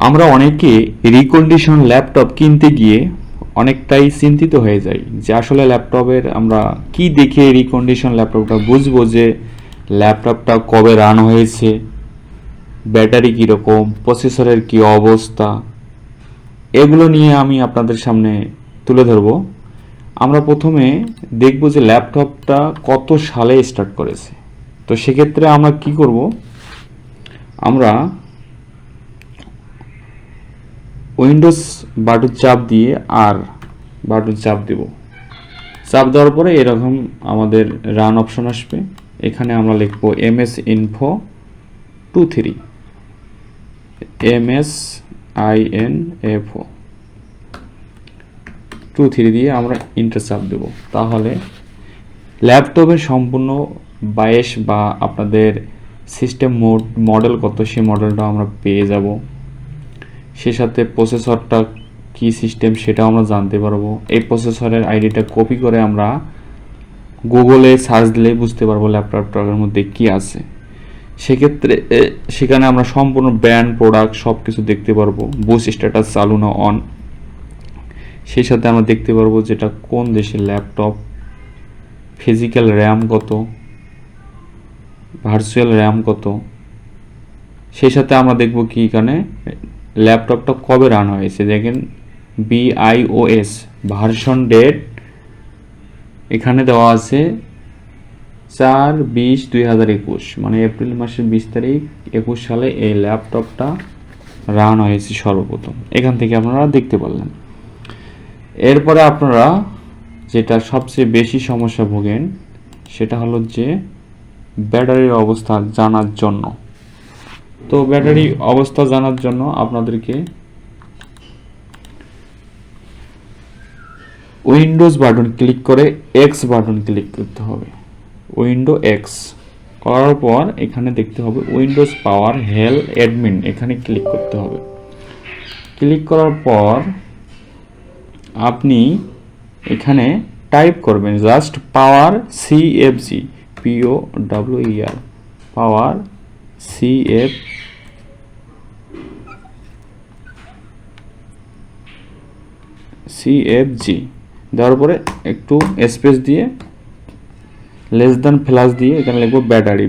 আমরা অনেকে recondition laptop কিনতে গিয়ে অনেকটাই চিন্তিত হয়ে যাই যে আসলে ল্যাপটপের আমরা কি দেখে রিকন্ডিশন ল্যাপটপটা বুঝবো যে ল্যাপটপটা কবে রান হয়েছে, ব্যাটারি কীরকম, প্রসেসরের কী অবস্থা, এগুলো নিয়ে আমি আপনাদের সামনে তুলে ধরব। আমরা প্রথমে দেখব যে ল্যাপটপটা কত সালে স্টার্ট করেছে। তো সেক্ষেত্রে আমরা কি করব, আমরা উইন্ডোজ বাটন চাপ দিয়ে আর বাটন চাপ দেব। চাপ দেওয়ার পরে এরকম আমাদের রান অপশন আসবে। এখানে আমরা লিখব MS-INFO 23 দিয়ে আমরা ইন্টার চাপ দেব। তাহলে ল্যাপটপের সম্পূর্ণ বায়েস বা আপনাদের সিস্টেম মডেল কত সেই মডেলটা আমরা পেয়ে যাব। সে সাথে প্রসেসরটা কি সিস্টেম সেটাও আমরা জানতে পারবো। এই প্রসেসরের আইডিটা কপি করে আমরা গুগলে সার্চ দিলেই বুঝতে পারবো ল্যাপটপটার মধ্যে কি আছে। সেক্ষেত্রে সেখানে আমরা সম্পূর্ণ ব্র্যান্ড, প্রোডাক্ট সব কিছু দেখতে পারবো, বুস্ট স্ট্যাটাস চালু না অন। সেই সাথে আমরা দেখতে পারবো যেটা কোন দেশের ল্যাপটপ, ফিজিক্যাল র্যাম কত, ভার্চুয়াল র্যাম কত। সেই সাথে আমরা দেখব কি এখানে ল্যাপটপটা কবে রান হয়েছে। দেখেন BIOS ভার্সন ডেট এখানে দেওয়া আছে 4/20/2021, মানে এপ্রিল মাসের 20 তারিখ 21 সালে এই ল্যাপটপটা রান হয়েছে সর্বপ্রথম। এখান থেকে আপনারা দেখতে পারলেন। এরপরে আপনারা যেটা সবচেয়ে বেশি সমস্যা ভোগেন সেটা হলো যে ব্যাটারির অবস্থা জানার জন্য। তো ব্যাটারি অবস্থা জানার জন্য আপনাদেরকে উইন্ডোজ বাটন ক্লিক করে এক্স বাটন ক্লিক করতে হবে। উইন্ডো এক্স করার পর এখানে দেখতে হবে উইন্ডোজ পাওয়ার হেল্প অ্যাডমিন, এখানে ক্লিক করতে হবে। ক্লিক করার পর আপনি এখানে টাইপ করবেন জাস্ট পাওয়ার CFG POWER পাওয়ার CFG দেওয়ার পরে একটু স্পেস দিয়ে লেস দ্যান ফ্ল্যাশ দিয়ে এখানে লিখবো battery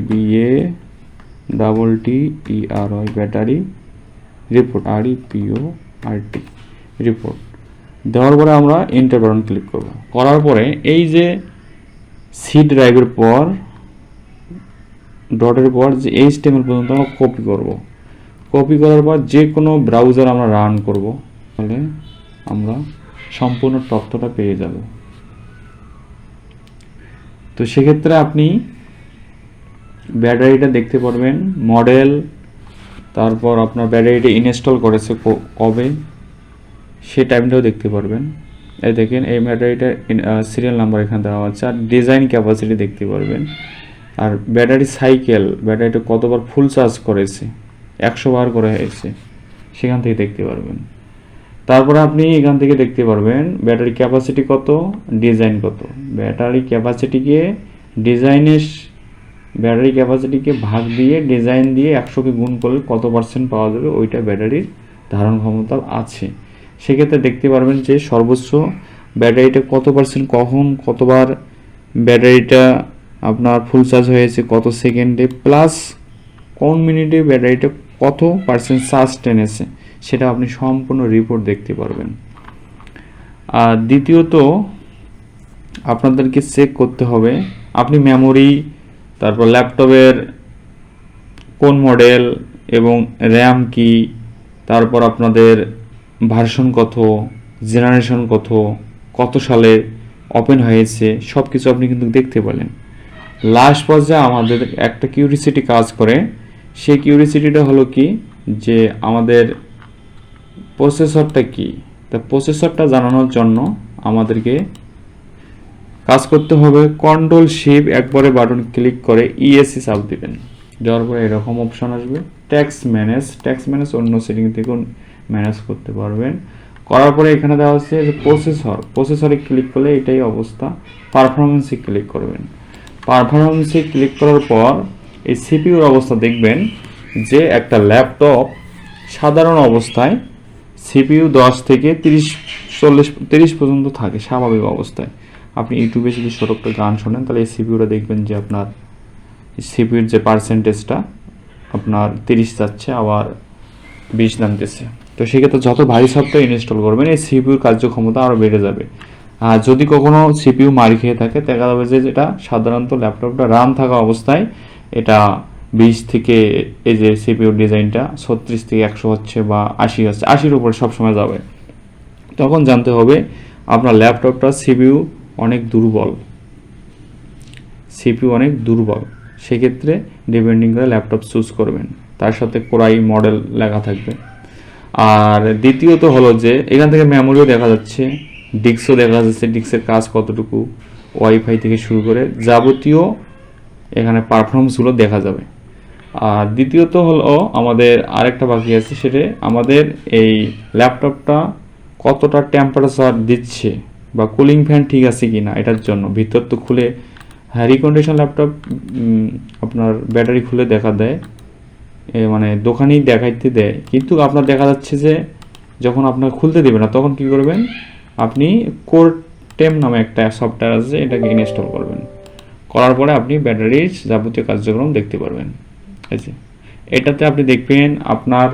BATTERY battery report REPORT report দেওয়ার পরে আমরা এন্টার বাটন ক্লিক করব। করার পরে এই যে সি ড্রাইভের পর ডটের পর যে HTML পর্যন্ত আমরা কপি করব। কপি করার পর যে কোনো ব্রাউজার আমরা রান করব, তাহলে আমরা সম্পূর্ণ তথ্যটা পেয়ে যাব। তো সেক্ষেত্রে আপনি ব্যাটারিটা দেখতে পারবেন, মডেল, তারপর আপনার ব্যাটারিটা ইনস্টল করেছে কবে সেই টাইমটাও দেখতে পারবেন। এই দেখেন এই ব্যাটারিটা সিরিয়াল নাম্বার এখানে দেওয়া আছে, আর ডিজাইন ক্যাপাসিটি দেখতে পারবেন, আর ব্যাটারি সাইকেল, ব্যাটারিটা কতবার ফুল চার্জ করেছে, 100 বার করে হয়েছে সেখান থেকে দেখতে পারবেন। তারপরে আপনি এখান থেকে দেখতে পারবেন ব্যাটারি ক্যাপাসিটি কত, ডিজাইন কত। ব্যাটারি ক্যাপাসিটিকে ভাগ দিয়ে ডিজাইন দিয়ে 100কে গুণ করলে কত পার্সেন্ট পাওয়া যাবে, ওইটা ব্যাটারির ধারণ ক্ষমতা আছে। সেক্ষেত্রে দেখতে পারবেন যে সর্বোচ্চ ব্যাটারিটা কত পার্সেন্ট, কখন কতবার ব্যাটারিটা আপনার ফুল চার্জ হয়েছে, কত সেকেন্ডে, প্লাস কোন মিনিটে ব্যাটারিটা কত পার্সেন্ট চার্জ টেনেছে, সেটা আপনি সম্পূর্ণ রিপোর্ট দেখতে পারবেন। আর দ্বিতীয়ত আপনাদেরকে চেক করতে হবে আপনি মেমোরি, তারপর ল্যাপটপের কোন মডেল এবং র্যাম কি, তারপর আপনাদের ভার্সন কত, জেনারেশন কত সালে ওপেন হয়েছে, সব কিছু আপনি কিন্তু দেখতে পেলেন। লাস্ট পর্যায়ে আমাদের একটা কিউরিসিটি কাজ করে। সেই কিউরিসিটিটা হলো কি, যে আমাদের প্রসেসরটা কি। তা প্রসেসরটা জানানোর জন্য আমাদেরকে কাজ করতে হবে Ctrl+Shift একবারে বাটন ক্লিক করে ESC চাপ দিবেন। দেওয়ার পরে এরকম অপশন আসবে, ট্যাক্স ম্যানেজ অন্য সেটিং থেকে ম্যানেজ করতে পারবেন। করার পরে এখানে দেওয়া আছে যে প্রসেসরে ক্লিক করলে এটাই অবস্থা। পারফরমেন্সে ক্লিক করবেন। পারফরমেন্সে ক্লিক করার পর এই সিপিইউর অবস্থা দেখবেন যে একটা ল্যাপটপ সাধারণ অবস্থায় সিপিইউ 10 থেকে 30 পর্যন্ত থাকে স্বাভাবিক অবস্থায়। আপনি ইউটিউবে যদি ছোটো গান শোনেন তাহলে এই সিপিইউটা দেখবেন যে আপনার সিপিইউর যে পার্সেন্টেজটা আপনার 30 যাচ্ছে, আবার 20 নামতেছে। তো সেক্ষেত্রে যত ভারী সফটওয়্যার ইনস্টল করবেন এই সিপিইউর কার্যক্ষমতা আরও বেড়ে যাবে। আর যদি কখনো সিপিইউ মার খেয়ে থাকে দেখা যাবে যে যেটা সাধারণত ল্যাপটপটা রান থাকা অবস্থায় এটা 20 থেকে, এই যে সিপিইউর ডিজাইনটা 36 থেকে 100 হচ্ছে বা 80 হচ্ছে, 80-র উপরে সবসময় যাবে। তখন জানতে হবে আপনার ল্যাপটপটা সিপিইউ অনেক দুর্বল, সেক্ষেত্রে ডিপেন্ডিং করে ল্যাপটপ চুজ করবেন, তার সাথে কোরাই মডেল লেখা থাকবে। আর দ্বিতীয়ত হলো যে এখান থেকে মেমোরিও দেখা যাচ্ছে, ডিস্কও দেখা যাচ্ছে, ডিস্কের কাজ কতটুকু, ওয়াইফাই থেকে শুরু করে যাবতীয় এখানে পারফরমেন্সগুলো দেখা যাবে। আর দ্বিতীয়ত হলো আমাদের আরেকটা বাকি আছে, সেটা আমাদের এই ল্যাপটপটা কতটা টেম্পারেচার দিচ্ছে বা কুলিং ফ্যান ঠিক আছে কি না, এটার জন্য ভিতর তো খুলে, হ্যাঁ রিকন্ডিশন ল্যাপটপ আপনার ব্যাটারি খুলে দেখা দেয়, মানে দোকানেই দেখাইতে দেয়, কিন্তু আপনার দেখা যাচ্ছে যে যখন আপনার খুলতে দেবে না তখন কি করবেন, আপনি কোর টেম নামে একটা সফটওয়্যার আছে, এটাকে ইনস্টল করবেন। করার পরে আপনি ব্যাটারির যাবতীয় কার্যক্রম দেখতে পারবেন। আছে এটাতে আপনি দেখবেন আপনার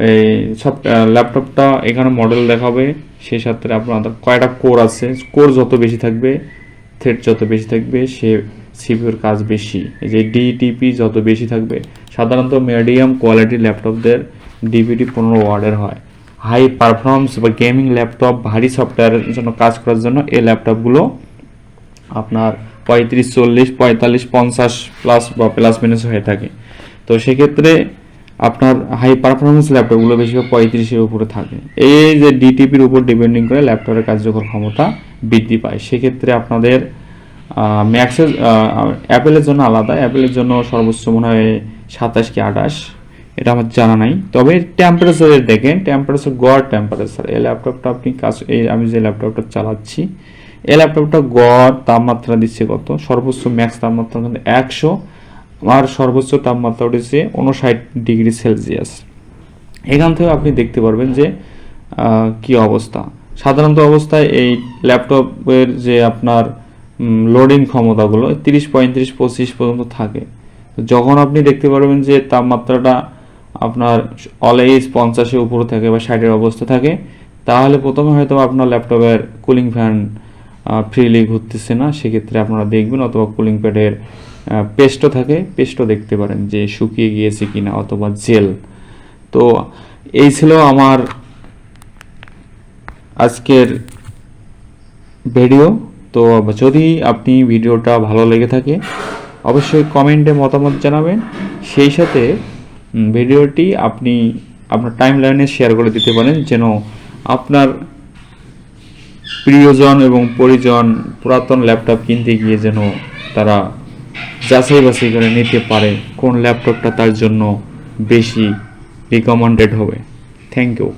এই সব ল্যাপটপটা এখানে মডেল দেখাবে, সেই সাথে আপনার কয়টা কোর আছে, কোর যত বেশি থাকবে, থ্রেড যত বেশি থাকবে, সে সিপিইউর কাজ বেশি। এই যে ডিটিপি যত বেশি থাকবে, সাধারণত মিডিয়াম কোয়ালিটির ল্যাপটপদের ডিপিটি 15 ওয়াটের হয়। হাই পারফরমেন্স বা গেমিং ল্যাপটপ, ভারী সফটওয়্যারের জন্য কাজ করার জন্য এই ল্যাপটপগুলো আপনার 35, 40, 45, 50 প্লাস বা প্লাস মাইনাস হয়ে থাকে। তো সেক্ষেত্রে আপনার হাই পারফরমেন্স ল্যাপটপগুলো বেশিরভাগ 35-এর উপরে থাকে। এই যে ডিটিপির উপর ডিপেন্ডিং করে ল্যাপটপের কার্যকর ক্ষমতা বৃদ্ধি পায়। সেক্ষেত্রে আপনাদের ম্যাক্সের অ্যাপেলের জন্য আলাদা, অ্যাপেলের জন্য সর্বোচ্চ মনে হয় 27 কি 28, এটা আমার জানা নাই। তবে টেম্পারেচারের দেখেন, টেম্পারেচার গড় টেম্পারেচার এই ল্যাপটপটা আপনি আমি যে ল্যাপটপটা চালাচ্ছি এই ল্যাপটপটা গড় তাপমাত্রা দিচ্ছে কত, সর্বোচ্চ ম্যাক্স তাপমাত্রা কিন্তু 100, আর সর্বোচ্চ তাপমাত্রা উঠেছে 59 ডিগ্রি সেলসিয়াস। এখান থেকে আপনি দেখতে পারবেন যে কি অবস্থা। সাধারণত অবস্থায় এই ল্যাপটপের যে আপনার লোডিং ক্ষমতাগুলো 30, 35, 25 পর্যন্ত থাকে। যখন আপনি দেখতে পারবেন যে তাপমাত্রাটা আপনার অলওয়েজ 50-এর উপরে থাকে বা 60-এর অবস্থা থাকে, তাহলে প্রথমে হয়তো আপনার ল্যাপটপের কুলিং ফ্যান ফ্রিলি ঘুরতেছে না, সেক্ষেত্রে আপনারা দেখবেন। অথবা কুলিং প্যাডের পেস্টও থাকে, পেস্টও দেখতে পারেন যে শুকিয়ে গিয়েছে কিনা, অথবা জেল। তো এই ছিল আমার আজকের ভিডিও। তো যদি আপনি ভিডিওটা ভালো লেগে থাকে অবশ্যই কমেন্টে মতামত জানাবেন, সেই সাথে ভিডিওটি আপনি আপনার টাইমলাইনে শেয়ার করে দিতে পারেন, যেন আপনার প্রিয়জন এবং পরিজন পুরাতন ল্যাপটপ কিনতে গিয়ে যেন তারা যাচাই বাছাই করে নিতে পারে কোন ল্যাপটপটা তার জন্য বেশি রিকমেন্ডেড হবে। Thank you.